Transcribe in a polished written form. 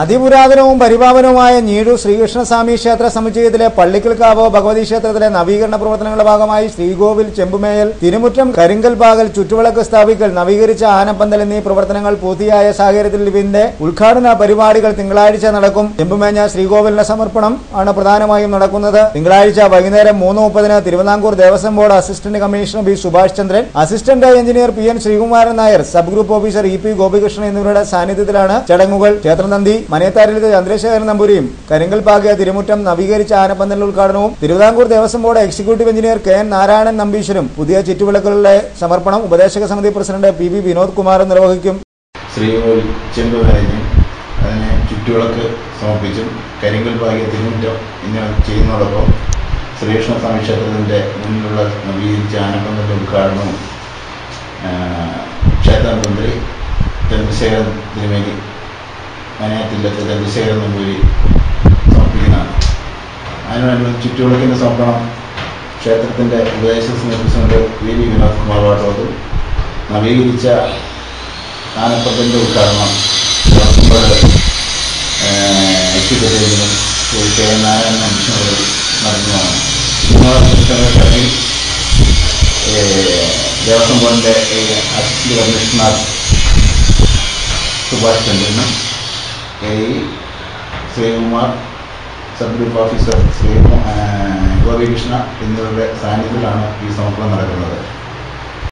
അതിപുരാതനവും പരിപാവനവുമായ ഞീഴൂർ ശ്രീകൃഷ്ണസ്വാമി ക്ഷേത്ര സമുച്ചയത്തിലെ പള്ളിക്കൽക്കാവ് ഭഗവതി ക്ഷേത്രത്തിലെ നവീകരണ പ്രവർത്തനങ്ങളുടെ ഭാഗമായി ശ്രീകോവിൽ, ചെമ്പുമേയൽ, തിരുമുറ്റം, കരിങ്കൽപാകൽ, ചുറ്റുവിളക്ക് സ്ഥാപിക്കൽ, നവീകരിച്ച ആനപ്പന്തൽ എന്നീ പ്രവർത്തനങ്ങൾ പൂർത്തിയായ സാഹചര്യത്തിൽ ഇതിന്റെ ഉദ്ഘാടന പരിപാടികൾ തിങ്കളാഴ്ച നടക്കും. ചെമ്പുമേഞ്ഞ ശ്രീകോവിലിന്റെ സമർപ്പണം ആണ് പ്രധാനമായും നടക്കുന്നത്. തിങ്കളാഴ്ച വൈകുന്നേരം 3:30 Thiruvithamkoor Devaswom board assistant commissioner B Subhash Chandran, assistant engineer PN Sreekumaran Nair, sub group officer EP Gopikrishnan എന്നിവരുടെ സാന്നിധ്യത്തിലാണ് ചടങ്ങുകൾ. ക്ഷേത്രനന്ദി മനേത്താരിൽ ചന്ദ്രശേഖരൻ നമ്പൂരിയും കരിങ്കൽപാകിയ തിരുമുറ്റം നവീകരിച്ച ആനപ്പന്തലിന്റെ ഉദ്ഘാടനവും Thiruvithamkoor Devaswom board executive engineer KN Narayanan നമ്പീശ്വരും പുതിയ ചുറ്റുവിളക്കുകളുടെ സമർപ്പണം ഉപദേശക സമിതി പ്രസിഡന്റ് PV വിനോദ് കുമാറും നിർവഹിക്കും. ശ്രീകോവിൽ ചെമ്പുമേഞ്ഞും അതിനെ ചുറ്റുവിളക്ക് സമർപ്പിച്ചും കരിങ്കൽപാകിയ തിരുമുറ്റം എന്നിവ ചെയ്യുന്നതോടൊപ്പം ശ്രീകൃഷ്ണസ്വാമി ക്ഷേത്രത്തിന്റെ മുന്നിലുള്ള നവീകരിച്ച ആനപ്പന്തലിന്റെ ഉദ്ഘാടനവും ക്ഷേത്രതന്ത്രി ചന്ദ്രശേഖരൻ തിരുമേനി മനയത്തില്ലത്ത് ചന്ദ്രശേഖരൻ നമ്പൂരി സമർപ്പിക്കുന്നതാണ്. അതിനോടനുബന്ധിച്ച് ചുറ്റുവിളക്കിൻ്റെ സമർപ്പണം ക്ഷേത്രത്തിൻ്റെ ഉപദേശ സമിതി പ്രസിഡന്റ് PV വിനോദ് കുമാർ വാട്ടോത്തും നവീകരിച്ച ആനപ്പന്തലിൻ്റെ ഉദ്ഘാടനം എക്സിക്യൂട്ടീവിനും KN നാരായണൻ നമ്പീശ്വരൻ നടത്തുന്നതാണ്. ചടങ്ങിൽ ദേവസ്വം ബോർഡിൻ്റെ അസിസ്റ്റന്റ് കമ്മീഷണർ സുഭാഷ് ചന്ദ്രനും Sreekumar, sub group officer Gopikrishna എന്നിവരുടെ സാന്നിധ്യത്തിലാണ് ഈ സമർപ്പണം നടക്കുന്നത്.